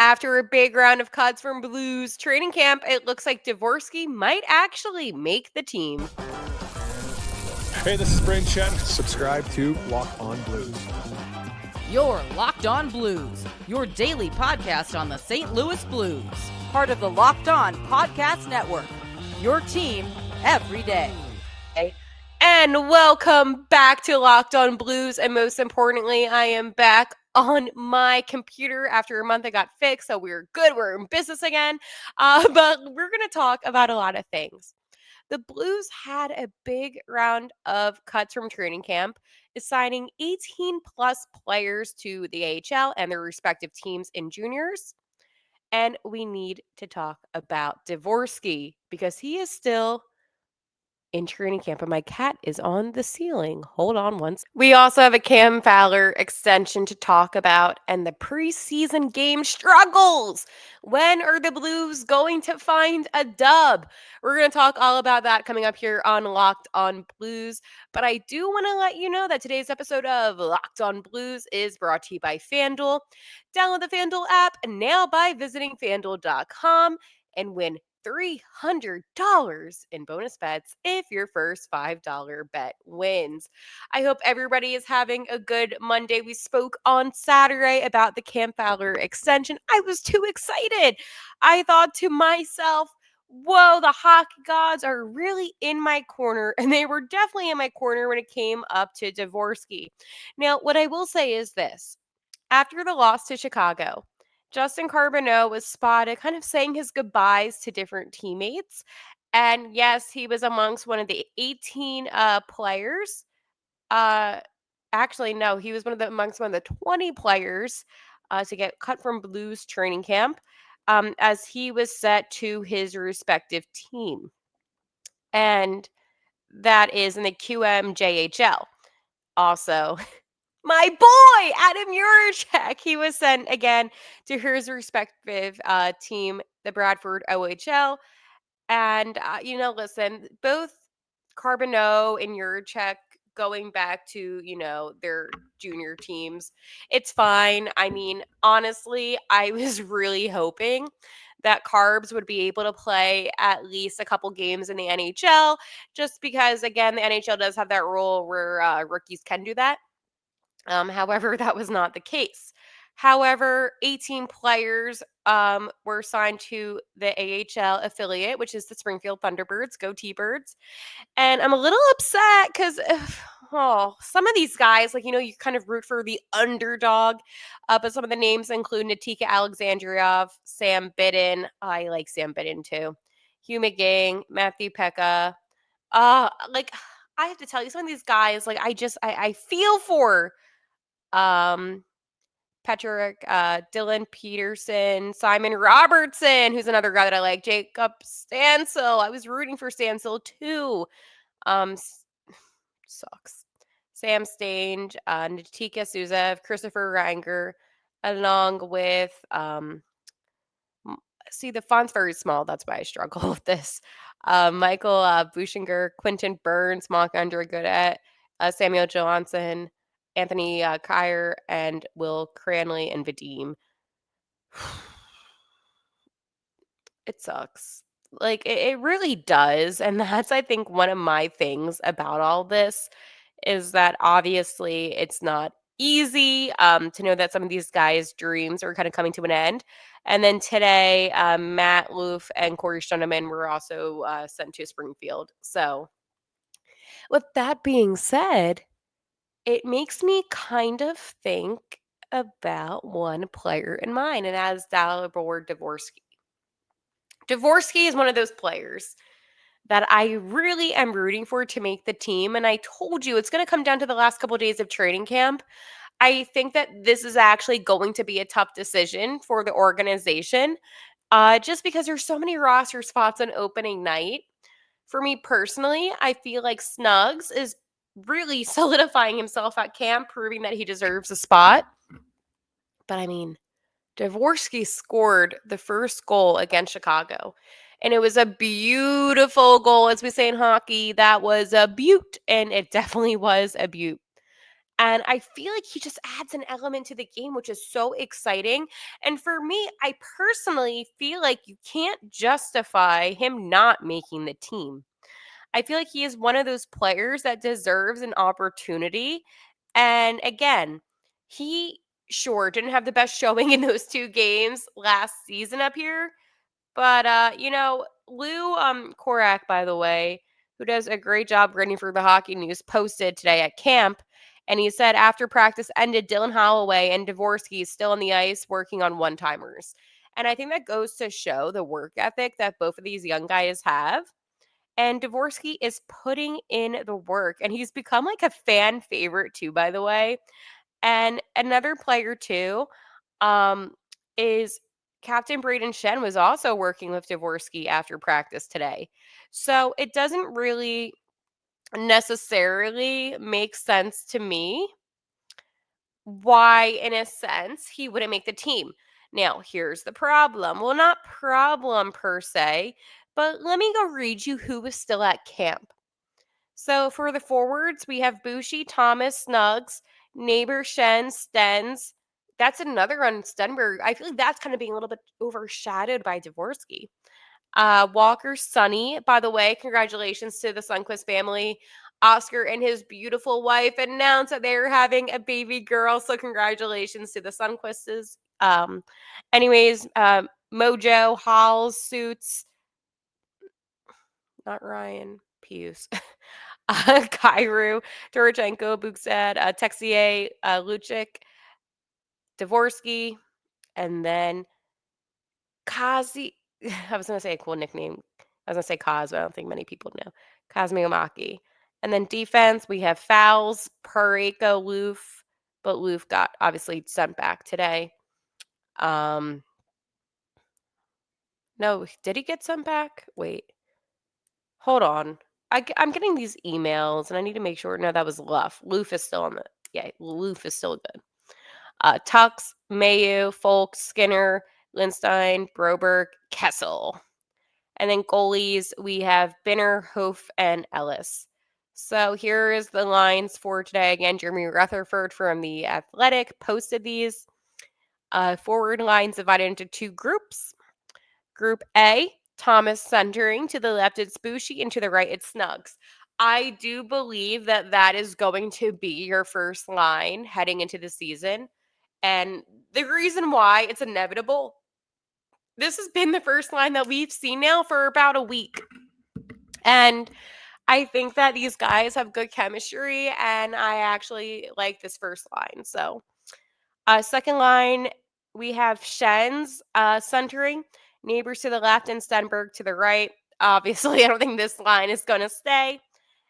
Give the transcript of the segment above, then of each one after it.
After a big round of cuts from Blues training camp, it looks like Dvorský might actually make the team. Hey, this is Brain Chen. Subscribe to Locked On Blues. You're Locked On Blues, your daily podcast on the St. Louis Blues. Part of the Locked On Podcast Network, your team every day. And welcome back to Locked On Blues. And most importantly, I am back on my computer. After a month, I got fixed, so we're good. We're in business again. But we're going to talk about a lot of things. The Blues had a big round of cuts from training camp, assigning 18-plus players to the AHL and their respective teams in juniors. And we need to talk about Dvorský because he is still in training camp, and my cat is on the ceiling. Hold on once. We also have a Cam Fowler extension to talk about and the preseason game struggles. When are the Blues going to find a dub? We're going to talk all about that coming up here on Locked On Blues. But I do want to let you know that today's episode of Locked On Blues is brought to you by FanDuel. Download the FanDuel app now by visiting FanDuel.com and win $300 in bonus bets if your first $5 bet wins. I hope everybody is having a good Monday. We spoke on Saturday about the Cam Fowler extension. I was too excited. I thought to myself, whoa, the hockey gods are really in my corner, and they were definitely in my corner when it came up to Dvorský. Now, what I will say is this. After the loss to Chicago, Justin Carbonneau was spotted kind of saying his goodbyes to different teammates. And yes, he was amongst one of the 18 players. Actually, no, he was amongst one of the 20 players to get cut from Blues training camp as he was set to his respective team. And that is in the QMJHL. Also, my boy, Adam Juracek, he was sent again to his respective team, the Bradford OHL. And, listen, both Carbonneau and Juracek going back to, their junior teams, it's fine. I mean, honestly, I was really hoping that Carbs would be able to play at least a couple games in the NHL, just because, again, the NHL does have that rule where rookies can do that. However, that was not the case. However, 18 players were signed to the AHL affiliate, which is the Springfield Thunderbirds. Go T-Birds. And I'm a little upset because, some of these guys, you kind of root for the underdog. But some of the names include Nikita Alexandrov, Sam Bidden. I like Sam Bidden too. Hugh McGing, Matthew Pekka. I have to tell you, some of these guys, I feel for Patrick, Dylan Peterson, Simon Robertson, who's another guy that I like, Jacob Stansel. I was rooting for Stansel too. Sucks. Sam Stange, Natika Suzev, Christopher Reinger, along with see, the font's very small. That's why I struggle with this. Michael Bushinger, Quentin Burns, Marc-Andre Godet, Samuel Johansson, Anthony Kyer, and Will Cranley and Vadim. It sucks. It really does. And that's, I think, one of my things about all this is that obviously it's not easy to know that some of these guys' dreams are kind of coming to an end. And then today, Matt Loof and Corey Stunneman were also sent to Springfield. So with that being said, it makes me kind of think about one player in mind, and that is Dalibor Dvorský. Dvorský is one of those players that I really am rooting for to make the team, and I told you it's going to come down to the last couple of days of training camp. I think that this is actually going to be a tough decision for the organization, just because there's so many roster spots on opening night. For me personally, I feel like Snugs is really solidifying himself at camp, proving that he deserves a spot. But I mean, Dvorský scored the first goal against Chicago, and it was a beautiful goal. As we say in hockey, that was a beaut, and it definitely was a beaut. And I feel like he just adds an element to the game, which is so exciting. And for me, I personally feel like you can't justify him not making the team. I feel like he is one of those players that deserves an opportunity. And again, he sure didn't have the best showing in those 2 games last season up here. But Lou Korak, by the way, who does a great job writing for the Hockey News, posted today at camp, and he said after practice ended, Dylan Holloway and Dvorsky is still on the ice working on one-timers. And I think that goes to show the work ethic that both of these young guys have. And Dvorsky is putting in the work, and he's become like a fan favorite too, by the way. And another player too, is Captain Braden Shen was also working with Dvorsky after practice today. So it doesn't really necessarily make sense to me why, in a sense, he wouldn't make the team. Now, here's the problem. Well, not problem per se, but let me go read you who was still at camp. So for the forwards, we have Bushi, Thomas, Snugs, Neighbor, Shen, Stens. That's another on Stenberg. I feel like that's kind of being a little bit overshadowed by Dvorsky. Walker, Sonny. By the way, congratulations to the Sunquist family. Oscar and his beautiful wife announced that they're having a baby girl. So congratulations to the Sunquists. Anyways, Mojo, Halls, Suits, not Ryan, Pius. Kairu, Dorochenko, Buxad, Texier, Luchik, Dvorsky, and then Kazi. I was going to say a cool nickname. I was going to say Kaz, but I don't think many people know. Kazmiomaki. And then defense, we have Fouls, Pareko, Loof, but Loof got obviously sent back today. No, did he get sent back? Wait, hold on. I'm getting these emails, and I need to make sure. No, that was Luff. Loof is still on the. Yeah, Loof is still good. Tux, Mayu, Folk, Skinner, Lindstein, Broberg, Kessel. And then goalies, we have Binner, Hoof, and Ellis. So here is the lines for today. Again, Jeremy Rutherford from The Athletic posted these. Forward lines divided into 2 groups. Group A, Thomas centering. To the left, it's Bushi, and to the right, it's Snugs. I do believe that that is going to be your first line heading into the season. And the reason why it's inevitable, this has been the first line that we've seen now for about a week. And I think that these guys have good chemistry, and I actually like this first line. So, second line, we have Shen's centering, Neighbors to the left and Stenberg to the right. Obviously, I don't think this line is going to stay.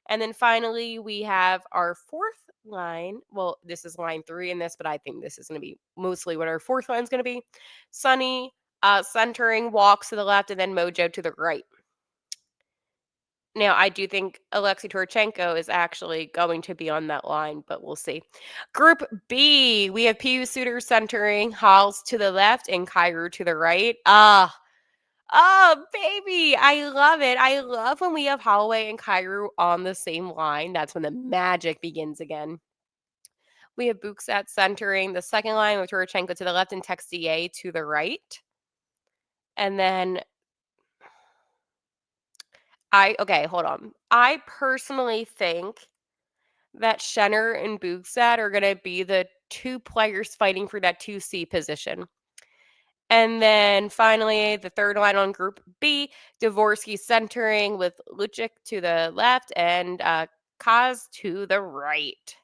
And then finally, we have our fourth line. Well, this is line 3 in this, but I think this is going to be mostly what our fourth line is going to be. Sunny, centering, walks to the left, and then Mojo to the right. Now, I do think Alexei Torchenko is actually going to be on that line, but we'll see. Group B, we have Pius Suter centering, Halls to the left, and Kairu to the right. Oh, baby. I love it. I love when we have Holloway and Kairu on the same line. That's when the magic begins again. We have Buxat centering the second line with Torchenko to the left and Texier to the right. And then okay, hold on. I personally think that Schenner and Bugstad are going to be the 2 players fighting for that 2C position. And then finally, the third line on Group B, Dvorsky centering with Luchik to the left and Kaz to the right.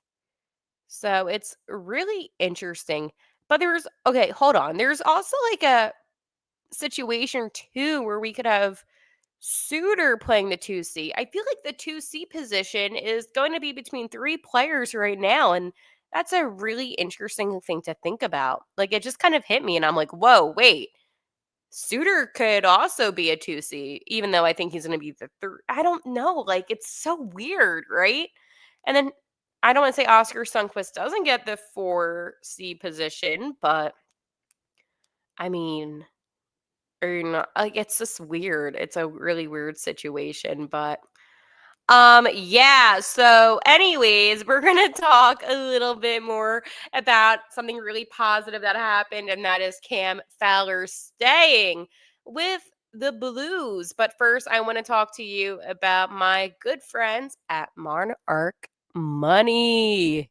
So it's really interesting. But okay, hold on. There's also like a situation too where we could have Suter playing the 2C. I feel like the 2C position is going to be between 3 players right now, and that's a really interesting thing to think about. Like, it just kind of hit me, and I'm like, whoa, wait. Suter could also be a 2C, even though I think he's going to be the third. I don't know. Like, it's so weird, right? And then I don't want to say Oscar Sundquist doesn't get the 4C position, but I mean, or not, like, it's just weird. It's a really weird situation, but Yeah, so anyways, we're gonna talk a little bit more about something really positive that happened, and that is Cam Fowler staying with the Blues. But first, I want to talk to you about my good friends at Monarch Money.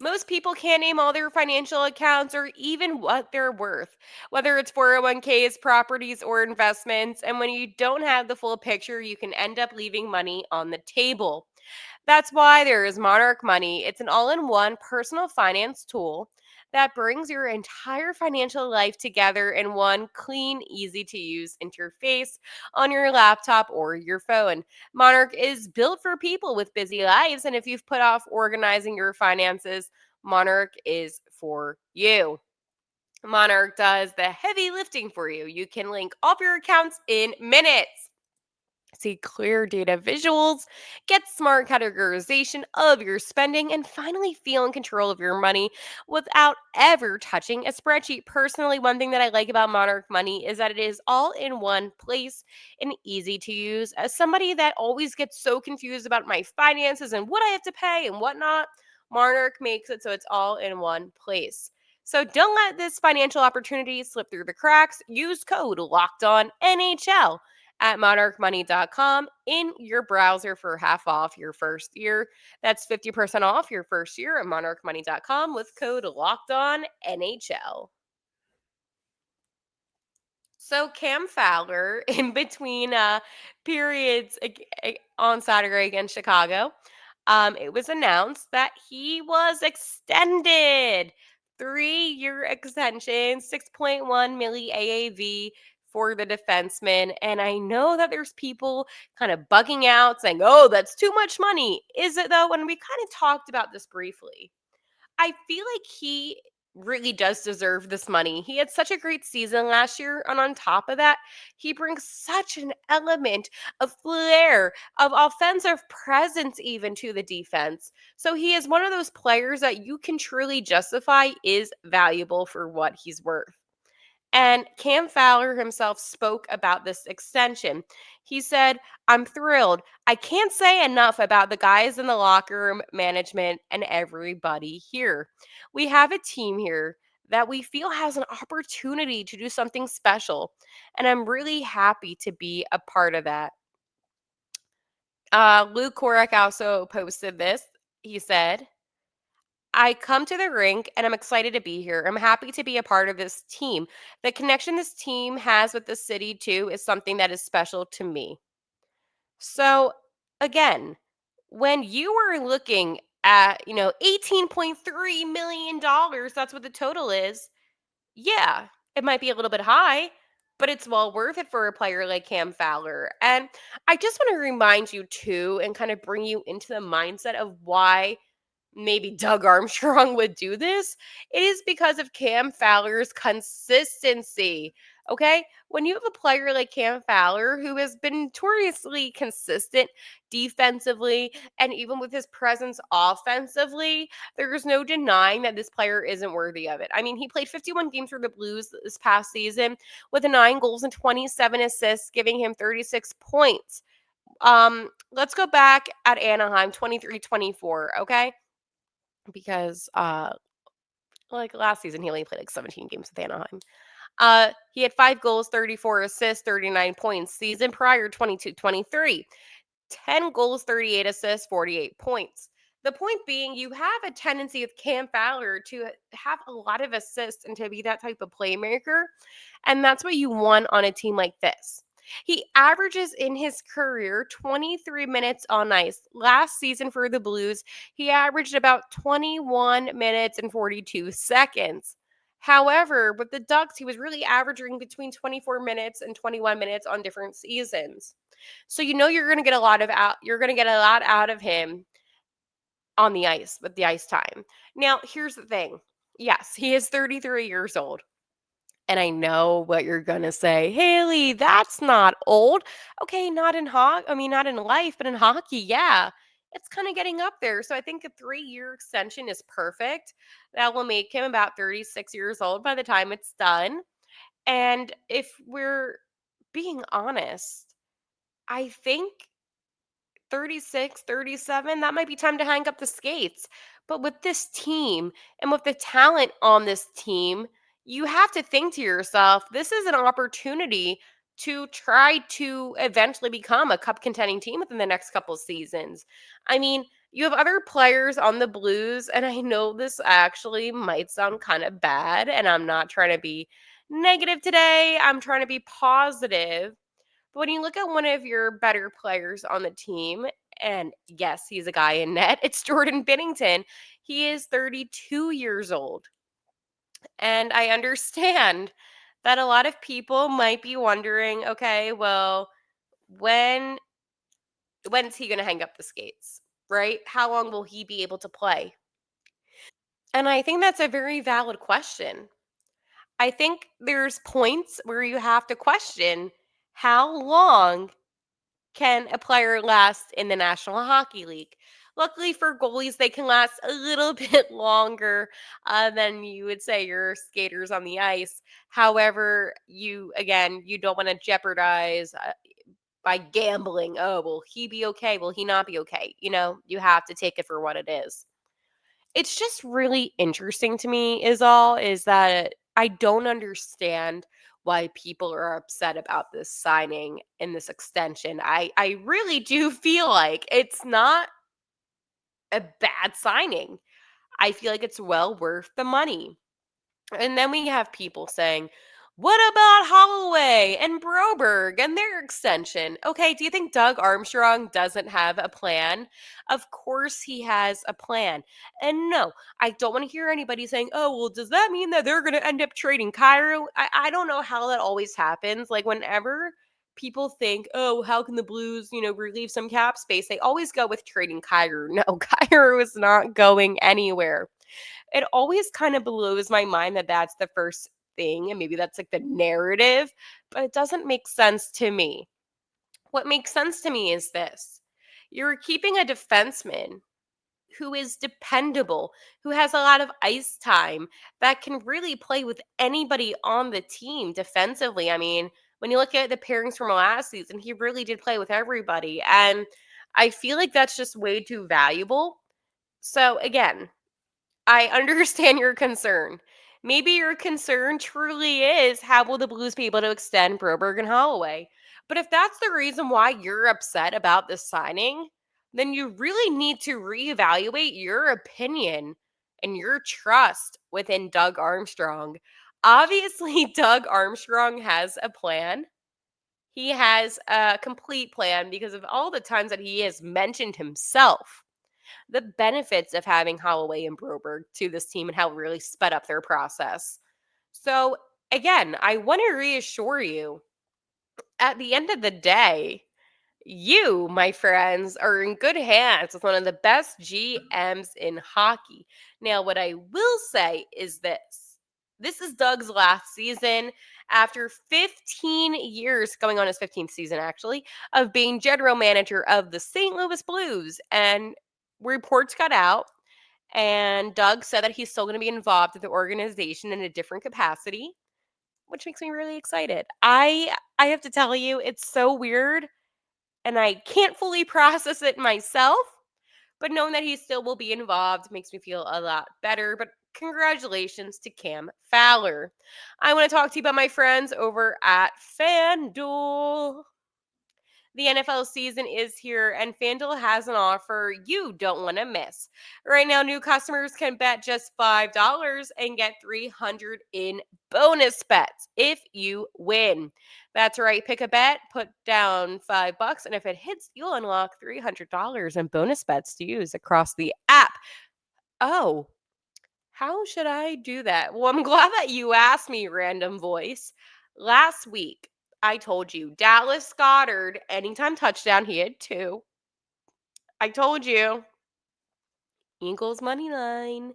Most people can't name all their financial accounts or even what they're worth, whether it's 401ks, properties, or investments. And when you don't have the full picture, you can end up leaving money on the table. That's why there is Monarch Money. It's an all in one personal finance tool that brings your entire financial life together in one clean, easy to use interface on your laptop or your phone. Monarch is built for people with busy lives, and if you've put off organizing your finances, Monarch is for you. Monarch does the heavy lifting for you. You can link all of your accounts in minutes, see clear data visuals, get smart categorization of your spending, and finally feel in control of your money without ever touching a spreadsheet. Personally, one thing that I like about Monarch Money is that it is all in one place and easy to use. As somebody that always gets so confused about my finances and what I have to pay and whatnot, Monarch makes it so it's all in one place. So don't let this financial opportunity slip through the cracks. Use code Locked On NHL at monarchmoney.com in your browser for half off your first year. That's 50% off your first year at monarchmoney.com with code Locked On NHL. So Cam Fowler, in between periods on Saturday against Chicago, it was announced that he was extended 3-year extension, 6.1 milli AAV for the defenseman. And I know that there's people kind of bugging out saying, "Oh, that's too much money." Is it though? And we kind of talked about this briefly. I feel like he really does deserve this money. He had such a great season last year. And on top of that, he brings such an element of flair, of offensive presence, even to the defense. So he is one of those players that you can truly justify is valuable for what he's worth. And Cam Fowler himself spoke about this extension. He said, "I'm thrilled. I can't say enough about the guys in the locker room, management, and everybody here. We have a team here that we feel has an opportunity to do something special. And I'm really happy to be a part of that." Luke Korek also posted this. He said, "I come to the rink and I'm excited to be here. I'm happy to be a part of this team. The connection this team has with the city, too, is something that is special to me." So, again, when you are looking at, $18.3 million, that's what the total is. Yeah, it might be a little bit high, but it's well worth it for a player like Cam Fowler. And I just want to remind you, too, and kind of bring you into the mindset of why maybe Doug Armstrong would do this. It is because of Cam Fowler's consistency. Okay. When you have a player like Cam Fowler, who has been notoriously consistent defensively and even with his presence offensively, there's no denying that this player isn't worthy of it. I mean, he played 51 games for the Blues this past season with 9 goals and 27 assists, giving him 36 points. Let's go back at Anaheim 23-24. Okay, because like last season he only played like 17 games with Anaheim. He had 5 goals, 34 assists, 39 points. Season prior 22-23, 10 goals, 38 assists, 48 points. The point being, you have a tendency with Cam Fowler to have a lot of assists and to be that type of playmaker. And that's what you want on a team like this. He averages in his career 23 minutes on ice. Last season for the Blues, he averaged about 21 minutes and 42 seconds. However, with the Ducks, he was really averaging between 24 minutes and 21 minutes on different seasons. So you're going to get a lot out of him on the ice with the ice time. Now, here's the thing. Yes, he is 33 years old. And I know what you're going to say. "Haley, that's not old." Okay, not in not in life, but in hockey, yeah. it's kind of getting up there. So I think a 3-year extension is perfect. That will make him about 36 years old by the time it's done. And if we're being honest, I think 36, 37, that might be time to hang up the skates. But with this team and with the talent on this team, you have to think to yourself, this is an opportunity to try to eventually become a cup contending team within the next couple seasons. I mean, you have other players on the Blues, and I know this actually might sound kind of bad, and I'm not trying to be negative today. I'm trying to be positive, but when you look at one of your better players on the team, and yes, he's a guy in net, it's Jordan Binnington. He is 32 years old. And I understand that a lot of people might be wondering, okay, well, when when's he going to hang up the skates? Right? How long will he be able to play? And I think that's a very valid question. I think there's points where you have to question how long can a player last in the National Hockey League? Luckily for goalies, they can last a little bit longer than you would say your skaters on the ice. However, you don't want to jeopardize by gambling. Oh, will he be okay? Will he not be okay? You have to take it for what it is. It's just really interesting to me is that I don't understand why people are upset about this signing and this extension. I really do feel like it's not a bad signing. I feel like it's well worth the money. And then we have people saying, what about Holloway and Broberg and their extension? Okay, do you think Doug Armstrong doesn't have a plan? Of course he has a plan. And no, I don't want to hear anybody saying, oh, well, does that mean that they're going to end up trading Cairo? I don't know how that always happens. Like, whenever people think, oh, how can the Blues, relieve some cap space? They always go with trading Cairo. No, Cairo is not going anywhere. It always kind of blows my mind that that's the first thing, and maybe that's like the narrative, but it doesn't make sense to me. What makes sense to me is this: you're keeping a defenseman who is dependable, who has a lot of ice time, that can really play with anybody on the team defensively. I mean, when you look at the pairings from last season, he really did play with everybody. And I feel like that's just way too valuable. So, again, I understand your concern. Maybe your concern truly is, how will the Blues be able to extend Broberg and Holloway? But if that's the reason why you're upset about this signing, then you really need to reevaluate your opinion and your trust within Doug Armstrong. Obviously, Doug Armstrong has a plan. He has a complete plan because of all the times that he has mentioned himself the benefits of having Holloway and Broberg to this team and how it really sped up their process. So, again, I want to reassure you, at the end of the day, you, my friends, are in good hands with one of the best GMs in hockey. Now, what I will say is this is Doug's last season after 15 years, going on his 15th season actually, of being general manager of the St. Louis Blues. And reports got out, and Doug said that he's still going to be involved with the organization in a different capacity, which makes me really excited. I have to tell you, it's so weird and I can't fully process it myself, but knowing that he still will be involved makes me feel a lot better. But congratulations to Cam Fowler. I want to talk to you about my friends over at FanDuel. The NFL season is here, and FanDuel has an offer you don't want to miss. Right now, new customers can bet just $5 and get 300 in bonus bets if you win. That's right. Pick a bet, put down $5, and if it hits, you'll unlock $300 in bonus bets to use across the app. Oh, how should I do that? Well, I'm glad that you asked me, random voice. Last week, I told you Dallas Goddard, anytime touchdown, he had two. I told you Eagles money line,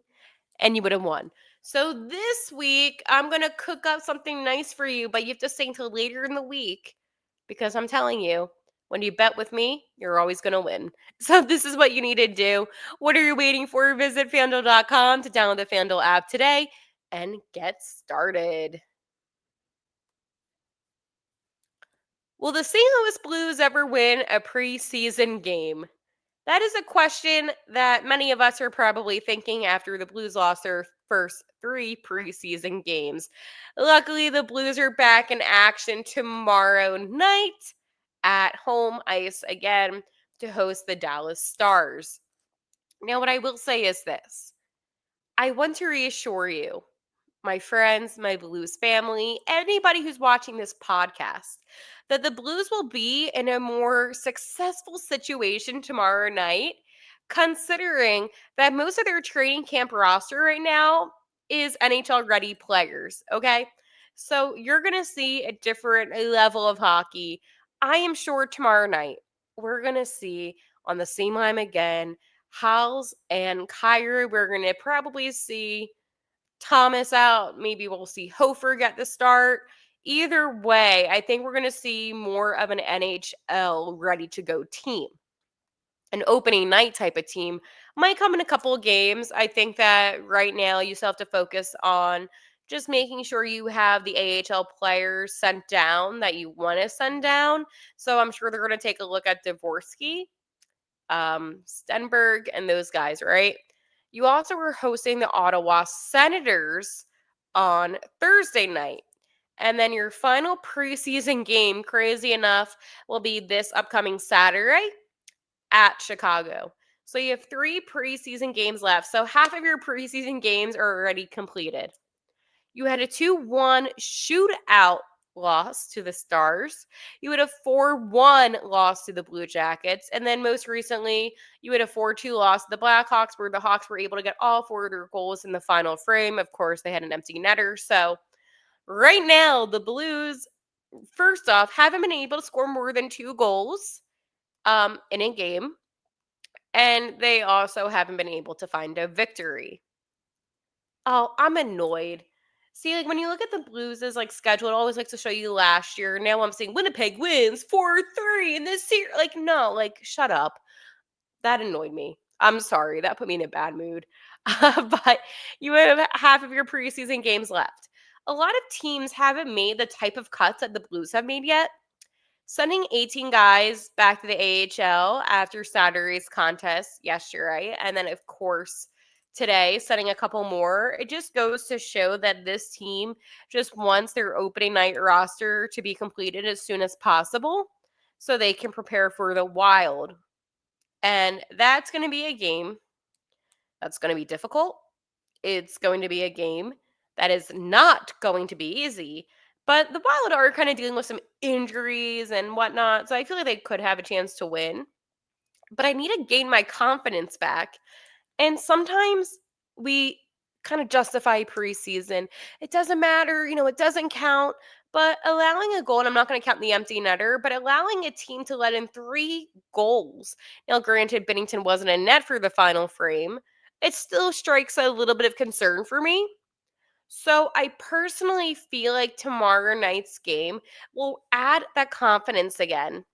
and you would have won. So this week, I'm going to cook up something nice for you, but you have to stay until later in the week because I'm telling you, When you bet with me, you're always going to win. So this is what you need to do. What are you waiting for? Visit FanDuel.com to download the FanDuel app today and get started. Will the St. Louis Blues ever win a preseason game? That is a question that many of us are probably thinking after the Blues lost their first 3 preseason games. Luckily, the Blues are back in action tomorrow night at home ice again to host the Dallas Stars. Now, what I will say is this: I want to reassure you, my friends, my Blues family, anybody who's watching this podcast, that the Blues will be in a more successful situation tomorrow night, considering that most of their training camp roster right now is NHL ready players, okay? So you're going to see a different level of hockey. I am sure tomorrow night we're going to see on the same line again Hals and Kyra. We're going to probably see Thomas out. Maybe we'll see Hofer get the start. Either way, I think we're going to see more of an NHL ready to go team. An opening night type of team might come in a couple of games. I think that right now you still have to focus on just making sure you have the AHL players sent down that you want to send down. So I'm sure they're going to take a look at Dvorsky, Stenberg, and those guys, right? You also were hosting the Ottawa Senators on Thursday night. And then your final preseason game, crazy enough, will be this upcoming Saturday at Chicago. So you have 3 preseason games left. So half of your preseason games are already completed. You had a 2-1 shootout loss to the Stars. You had a 4-1 loss to the Blue Jackets. And then most recently, you had a 4-2 loss to the Blackhawks, where the Hawks were able to get all 4 of their goals in the final frame. Of course, they had an empty netter. So right now, the Blues, first off, haven't been able to score more than 2 goals in a game. And they also haven't been able to find a victory. Oh, I'm annoyed. See, like when you look at the Blues' like schedule, it always likes to show you last year. Now I'm seeing Winnipeg wins 4-3 in this series. Like, no, like shut up. That annoyed me. I'm sorry. That put me in a bad mood. But you have half of your preseason games left. A lot of teams haven't made the type of cuts that the Blues have made yet. Sending 18 guys back to the AHL after Saturday's contest yesterday, and then of course today sending a couple more. It just goes to show that this team just wants their opening night roster to be completed as soon as possible so they can prepare for the Wild. And that's going to be a game that's going to be difficult. It's going to be a game that is not going to be easy. But the Wild are kind of dealing with some injuries and whatnot, so I feel like they could have a chance to win. But I need to gain my confidence back. And sometimes we kind of justify preseason. It doesn't matter, it doesn't count. But allowing a goal, and I'm not going to count the empty netter, but allowing a team to let in 3 goals. Now, granted, Binnington wasn't in net for the final frame. It still strikes a little bit of concern for me. So I personally feel like tomorrow night's game will add that confidence again.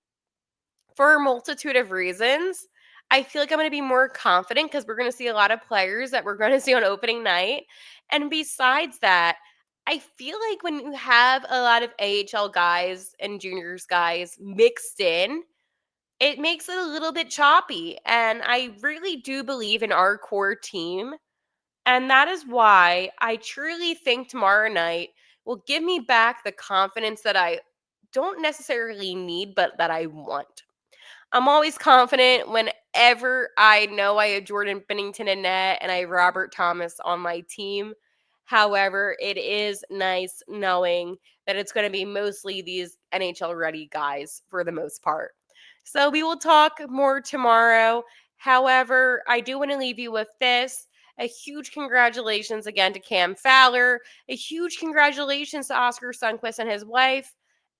For a multitude of reasons, I feel like I'm going to be more confident because we're going to see a lot of players that we're going to see on opening night. And besides that, I feel like when you have a lot of AHL guys and juniors guys mixed in, it makes it a little bit choppy. And I really do believe in our core team, and that is why I truly think tomorrow night will give me back the confidence that I don't necessarily need, but that I want. I'm always confident whenever I know I have Jordan Binnington in net and I have Robert Thomas on my team. However, it is nice knowing that it's going to be mostly these NHL ready guys for the most part. So we will talk more tomorrow. However, I do want to leave you with this. A huge congratulations again to Cam Fowler. A huge congratulations to Oscar Sundquist and his wife.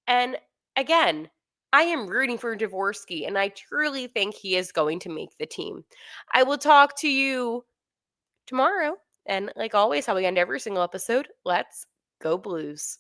And again, I am rooting for Dvorsky, and I truly think he is going to make the team. I will talk to you tomorrow. And like always, how we end every single episode, let's go Blues.